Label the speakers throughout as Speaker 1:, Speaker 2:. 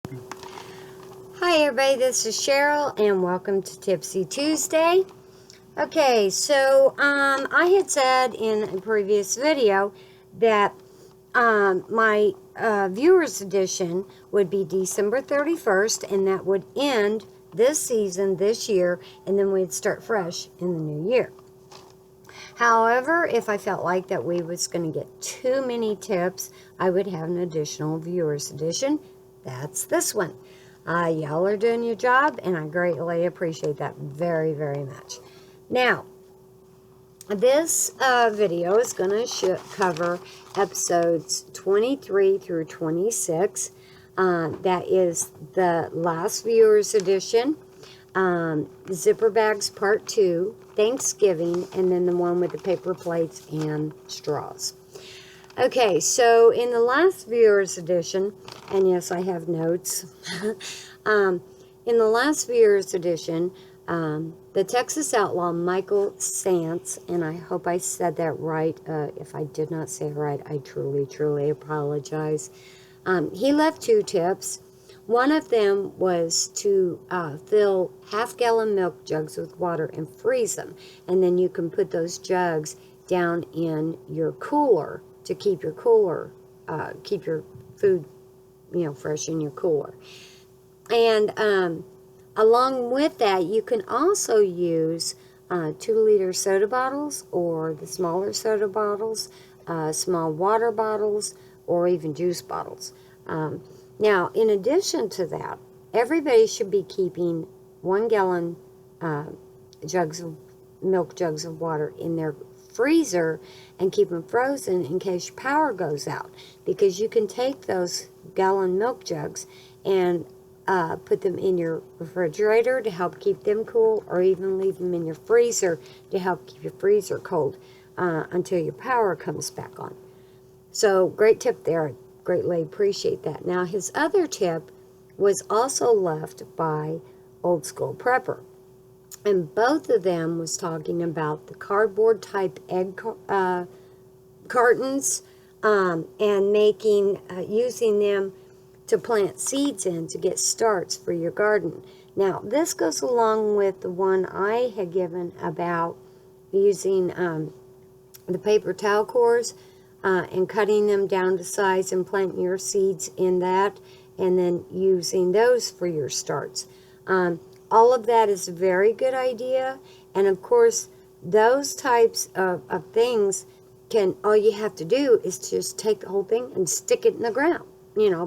Speaker 1: Hi everybody, this is Cheryl and welcome to Tipsy Tuesday. Okay, so I had said in a previous video that my viewers edition would be December 31st and that would end this season, this year, and then we'd start fresh in the new year. However, if I felt like that we was going to get too many tips, I would have an additional viewers edition. That's this one. Y'all are doing your job, and I greatly appreciate that very, very much. Now, this video is going to cover episodes 23 through 26. That is the last viewers edition, zipper bags part 2, Thanksgiving, and then the one with the paper plates and straws. Okay, so in the last viewers edition, and yes, I have notes. In the last viewers edition, the Texas outlaw Michael Santz, and I hope I said that right. If I did not say it right, I truly, truly apologize. He left 2 tips. One of them was to fill half-gallon milk jugs with water and freeze them, and then you can put those jugs down in your cooler to keep your keep your food, fresh in your cooler. And along with that, you can also use 2-liter soda bottles or the smaller soda bottles, small water bottles, or even juice bottles. Now, in addition to that, everybody should be keeping 1-gallon milk jugs of water in their freezer and keep them frozen in case your power goes out, because you can take those gallon milk jugs and put them in your refrigerator to help keep them cool, or even leave them in your freezer to help keep your freezer cold until your power comes back on. So great tip there. I greatly appreciate that. Now, his other tip was also left by Old School Prepper, and both of them was talking about the cardboard type egg cartons and making using them to plant seeds in to get starts for your garden. Now, this goes along with the one I had given about using the paper towel cores and cutting them down to size and planting your seeds in that, and then using those for your starts. All of that is a very good idea, and of course, those types of things all you have to do is just take the whole thing and stick it in the ground,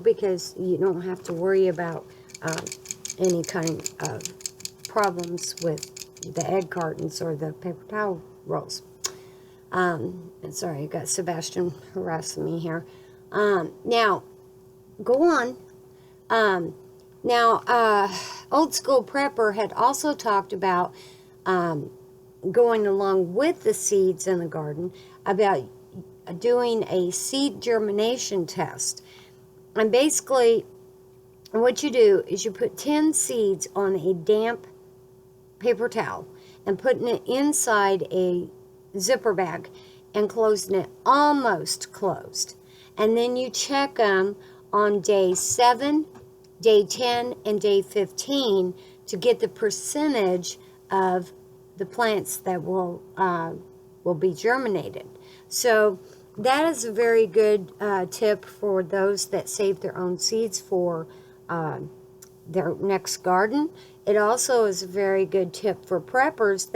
Speaker 1: because you don't have to worry about any kind of problems with the egg cartons or the paper towel rolls. And sorry, I got Sebastian harassing me here. Now, go on. Now, Old School Prepper had also talked about going along with the seeds in the garden, about doing a seed germination test. And basically, what you do is you put 10 seeds on a damp paper towel and putting it inside a zipper bag and closing it almost closed. And then you check them on day 7, day 10, and day 15 to get the percentage of the plants that will be germinated. So that is a very good tip for those that save their own seeds for their next garden. It also is a very good tip for preppers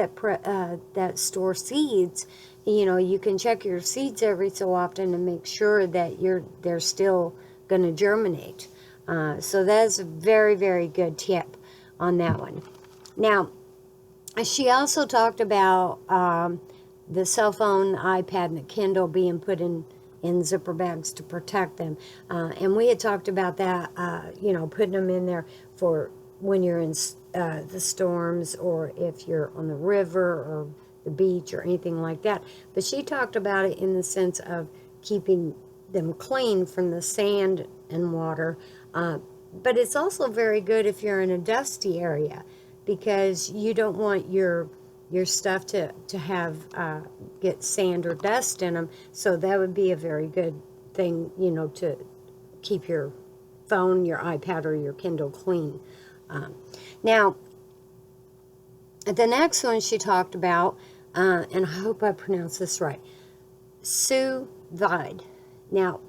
Speaker 1: that store seeds. You can check your seeds every so often and make sure that they're still going to germinate. So that's a very, very good tip on that one. Now, she also talked about the cell phone, iPad, and the Kindle being put in zipper bags to protect them. And we had talked about that, putting them in there for when you're in the storms, or if you're on the river or the beach or anything like that. But she talked about it in the sense of keeping them clean from the sand and water. But it's also very good if you're in a dusty area, because you don't want your stuff to have get sand or dust in them. So that would be a very good thing, to keep your phone, your iPad, or your Kindle clean. Now, the next one she talked about, and I hope I pronounce this right, sous vide. Now,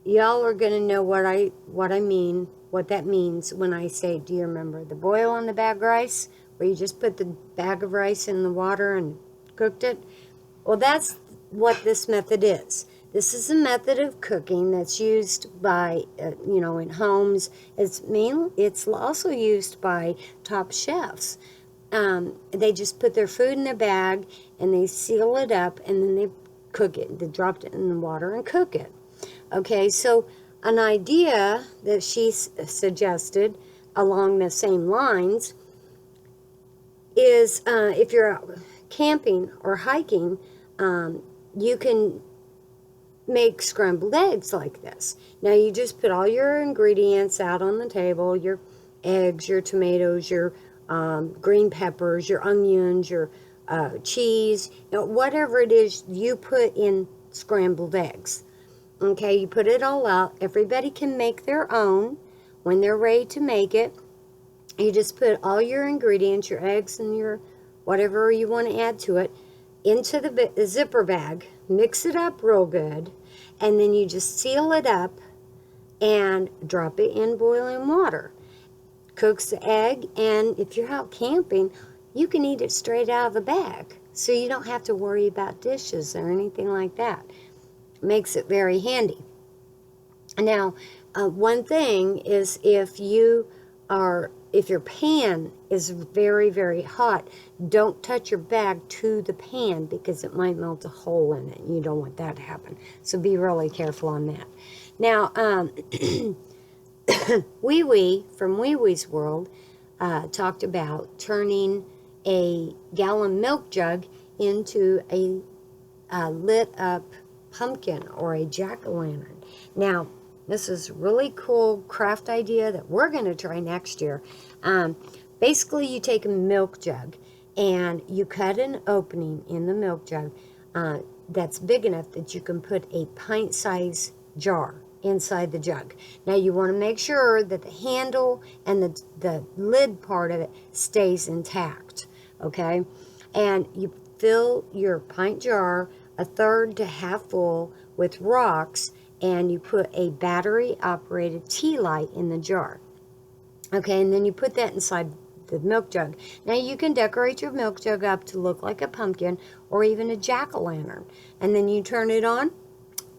Speaker 1: y'all are going to know what I mean, what that means when I say, do you remember the boil on the bag rice, where you just put the bag of rice in the water and cooked it? Well, that's what this method is. This is a method of cooking that's used by, in homes. It's also used by top chefs. They just put their food in a bag and they seal it up, and then they cook it. They drop it in the water and cook it. Okay, so an idea that she suggested along the same lines is if you're out camping or hiking, you can make scrambled eggs like this. Now you just put all your ingredients out on the table, your eggs, your tomatoes, your green peppers, your onions, your cheese, whatever it is you put in scrambled eggs. Okay, you put it all out. Everybody can make their own when they're ready to make it. You just put all your ingredients, your eggs and your whatever you want to add to it, into the zipper bag, mix it up real good, and then you just seal it up and drop it in boiling water. Cooks the egg, and if you're out camping, you can eat it straight out of the bag, so you don't have to worry about dishes or anything like that. Makes it very handy. Now, one thing is if your pan is very, very hot, don't touch your bag to the pan because it might melt a hole in it. You don't want that to happen. So be really careful on that. Now, Wee Wee from Wee Wee's World talked about turning a gallon milk jug into a lit up pumpkin or a jack-o'-lantern. Now, this is a really cool craft idea that we're going to try next year. Basically, you take a milk jug and you cut an opening in the milk jug that's big enough that you can put a pint-sized jar inside the jug. Now, you want to make sure that the handle and the lid part of it stays intact, okay? And you fill your pint jar a third to half full with rocks, and you put a battery-operated tea light in the jar. Okay, and then you put that inside the milk jug. Now, you can decorate your milk jug up to look like a pumpkin or even a jack-o'-lantern. And then you turn it on,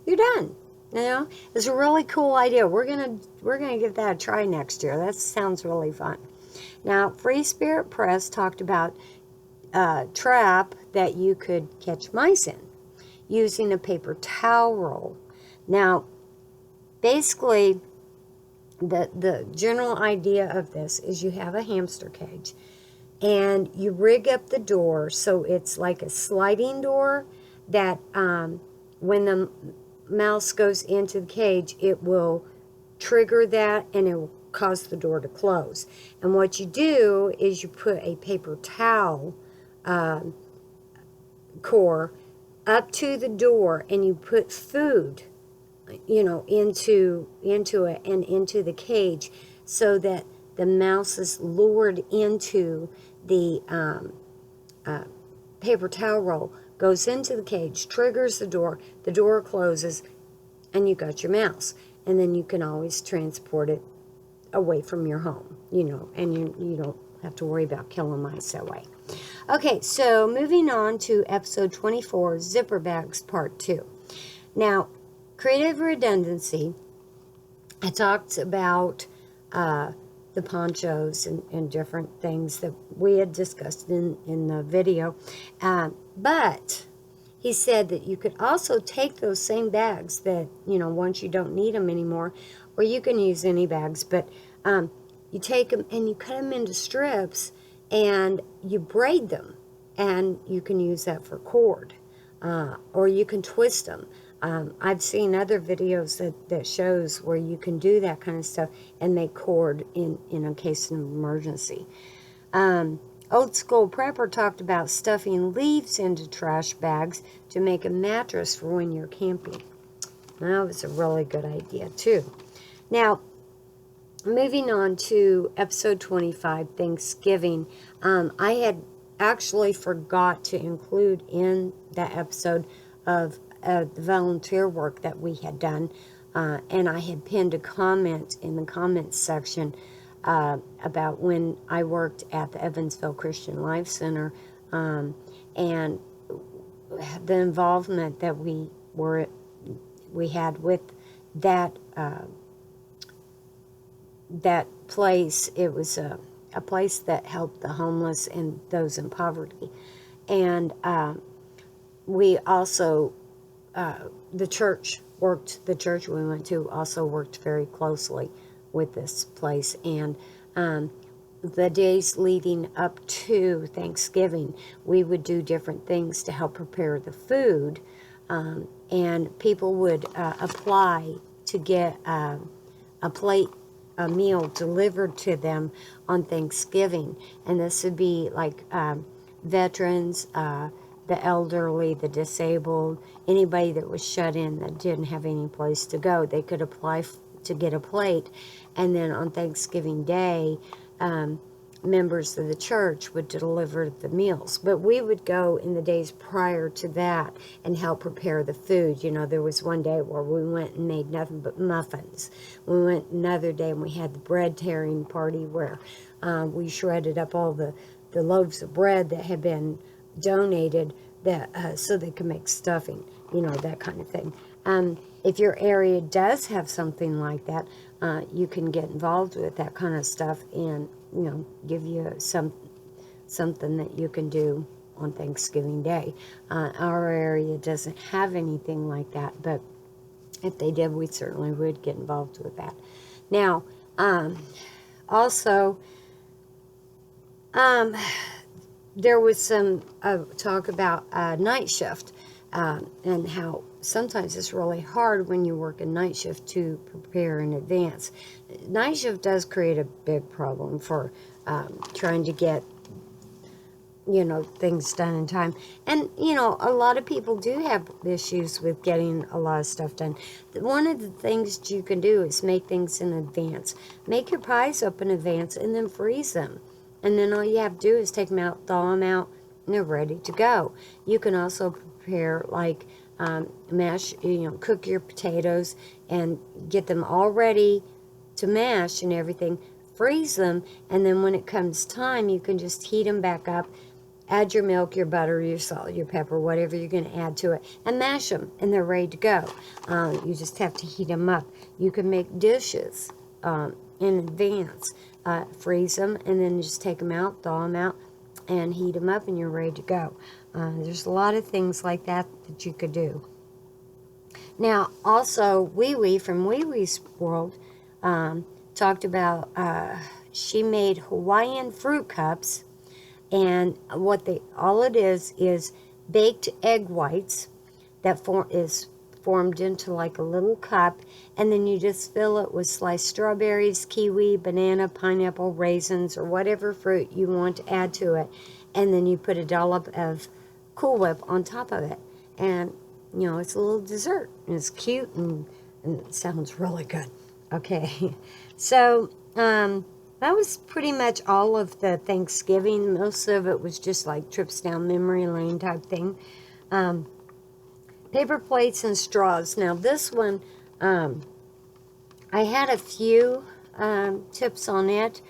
Speaker 1: you're done. You know, it's a really cool idea. We're gonna give that a try next year. That sounds really fun. Now, Free Spirit Press talked about a trap that you could catch mice in using a paper towel roll. Now, basically, the general idea of this is you have a hamster cage and you rig up the door so it's like a sliding door that when the mouse goes into the cage, it will trigger that and it will cause the door to close. And what you do is you put a paper towel core up to the door and you put food, into it and into the cage so that the mouse is lured into the paper towel roll, goes into the cage, triggers the door closes, and you got your mouse. And then you can always transport it away from your home, and you don't have to worry about killing mice that way. Okay, so moving on to episode 24, Zipper Bags Part 2. Now, creative redundancy, I talked about the ponchos and different things that we had discussed in the video. But he said that you could also take those same bags that, once you don't need them anymore, or you can use any bags, but you take them and you cut them into strips and you braid them, and you can use that for cord, or you can twist them. I've seen other videos that shows where you can do that kind of stuff and make cord in a case of emergency. Old School Prepper talked about stuffing leaves into trash bags to make a mattress for when you're camping. That was a really good idea too. Now, moving on to episode 25, Thanksgiving. I had actually forgot to include in that episode of the volunteer work that we had done, and I had pinned a comment in the comments section about when I worked at the Evansville Christian Life Center, and the involvement that we had with that that place. It was a place that helped the homeless and those in poverty. And we also, the church we went to also worked very closely with this place. And the days leading up to Thanksgiving, we would do different things to help prepare the food. And people would apply to get a meal delivered to them on Thanksgiving. And this would be like veterans, the elderly, the disabled, anybody that was shut in that didn't have any place to go. They could apply to get a plate. And then on Thanksgiving Day, members of the church would deliver the meals. But we would go in the days prior to that and help prepare the food. You know, there was one day where we went and made nothing but muffins. We went another day and we had the bread tearing party where we shredded up all the loaves of bread that had been donated that so they could make stuffing, you know, that kind of thing. If your area does have something like that, you can get involved with that kind of stuff and, you know, give you something that you can do on Thanksgiving Day. Our area doesn't have anything like that, but if they did, we certainly would get involved with that. Now, also, there was some talk about night shift and how sometimes it's really hard when you work a night shift to prepare in advance. Night shift does create a big problem for trying to get, you know, things done in time. And, you know, a lot of people do have issues with getting a lot of stuff done. One of the things you can do is make things in advance. Make your pies up in advance and then freeze them. And then all you have to do is take them out, thaw them out, and they're ready to go. You can also prepare like mash, you know, cook your potatoes and get them all ready to mash and everything. Freeze them, and then when it comes time, you can just heat them back up. Add your milk, your butter, your salt, your pepper, whatever you're going to add to it, and mash them, and they're ready to go. You just have to heat them up. You can make dishes in advance. Freeze them, and then just take them out, thaw them out, and heat them up, and you're ready to go. There's a lot of things like that that you could do. Now, also, Wee Wee from Wee Wee's World talked about, she made Hawaiian fruit cups, and all it is baked egg whites that is formed into like a little cup, and then you just fill it with sliced strawberries, kiwi, banana, pineapple, raisins, or whatever fruit you want to add to it, and then you put a dollop of Cool Whip on top of it, and you know, it's a little dessert, and it's cute, and it sounds really good. Okay, so that was pretty much all of the Thanksgiving. Most of it was just like trips down memory lane type thing. Paper plates and straws. Now this one, I had a few tips on it.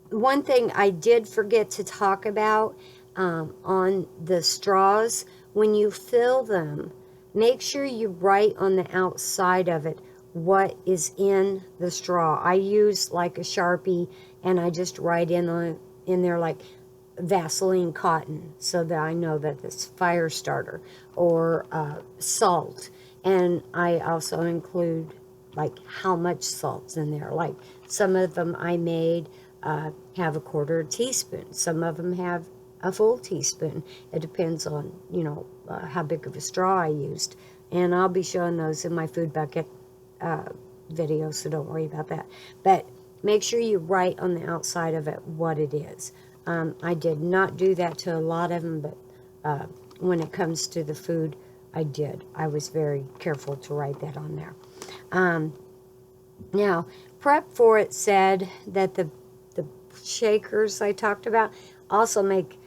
Speaker 1: One thing I did forget to talk about on the straws, when you fill them, make sure you write on the outside of it what is in the straw. I use like a Sharpie, and I just write in there like Vaseline cotton, so that I know that it's fire starter, or salt. And I also include like how much salt's in there. Like some of them I made have a quarter teaspoon. Some of them have a full teaspoon. It depends on, you know, how big of a straw I used. And I'll be showing those in my food bucket video, so don't worry about that. But make sure you write on the outside of it what it is. I did not do that to a lot of them, but when it comes to the food, I did. I was very careful to write that on there. Now, Prep For It said that the shakers I talked about also make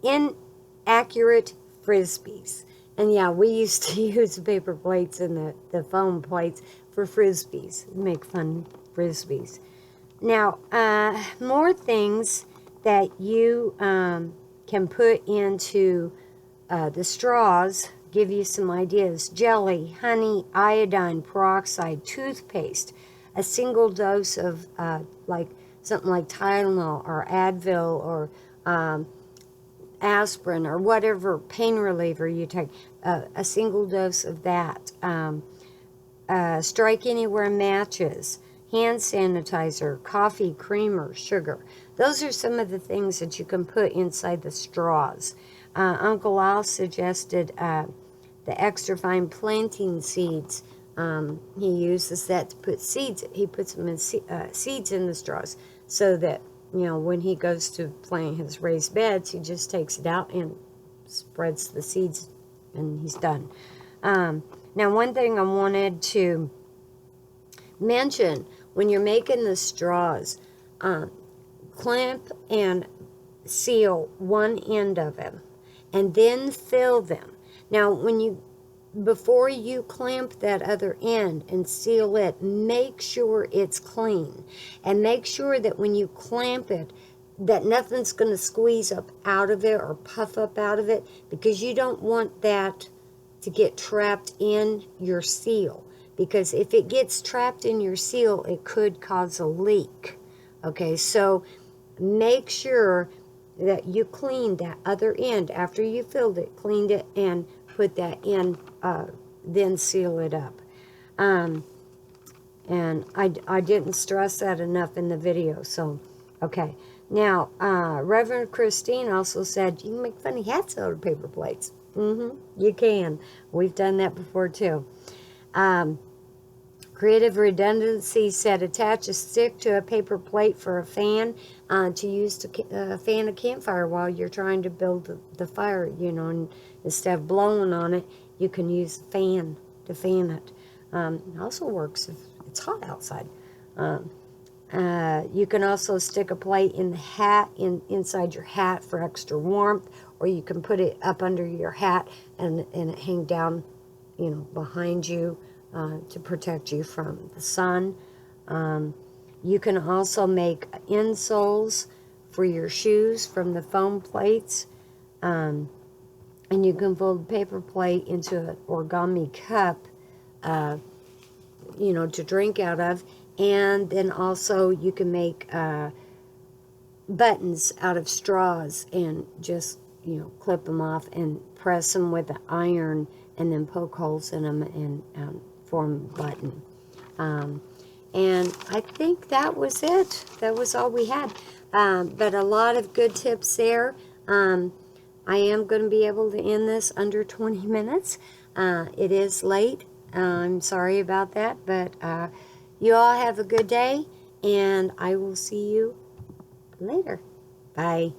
Speaker 1: inaccurate frisbees. And yeah, we used to use the paper plates and the foam plates for frisbees, make fun frisbees. Now, more things that you can put into the straws, give you some ideas: jelly, honey, iodine, peroxide, toothpaste, a single dose of like something like Tylenol or Advil or aspirin or whatever pain reliever you take, a single dose of that. Strike anywhere matches, hand sanitizer, coffee, creamer, sugar. Those are some of the things that you can put inside the straws. Uncle Al suggested the extra fine planting seeds. He uses that to put seeds. He puts them in seeds in the straws so that, you know, when he goes to plant his raised beds, he just takes it out and spreads the seeds and he's done. Now, one thing I wanted to mention, when you're making the straws, clamp and seal one end of them and then fill them. Now, before you clamp that other end and seal it, make sure it's clean. And make sure that when you clamp it, that nothing's going to squeeze up out of it or puff up out of it, because you don't want that to get trapped in your seal. Because if it gets trapped in your seal, it could cause a leak. Okay, so make sure that you clean that other end after you filled it, cleaned it, and put that in, then seal it up. And I didn't stress that enough in the video, so, okay. Now, Reverend Christine also said, you can make funny hats out of paper plates. You can. We've done that before, too. Creative Redundancy said, attach a stick to a paper plate for a fan to use to fan a campfire while you're trying to build the fire, you know, and instead of blowing on it, you can use a fan to fan it. It also works if it's hot outside. You can also stick a plate in the hat, inside your hat for extra warmth, or you can put it up under your hat and it hang down, you know, behind you to protect you from the sun. You can also make insoles for your shoes from the foam plates. And you can fold the paper plate into an origami cup, you know, to drink out of. And then also you can make buttons out of straws and just, you know, clip them off and press them with an iron and then poke holes in them and form a button. And I think that was it. That was all we had. But a lot of good tips there. I am going to be able to end this under 20 minutes. It is late. I'm sorry about that, but you all have a good day, and I will see you later. Bye.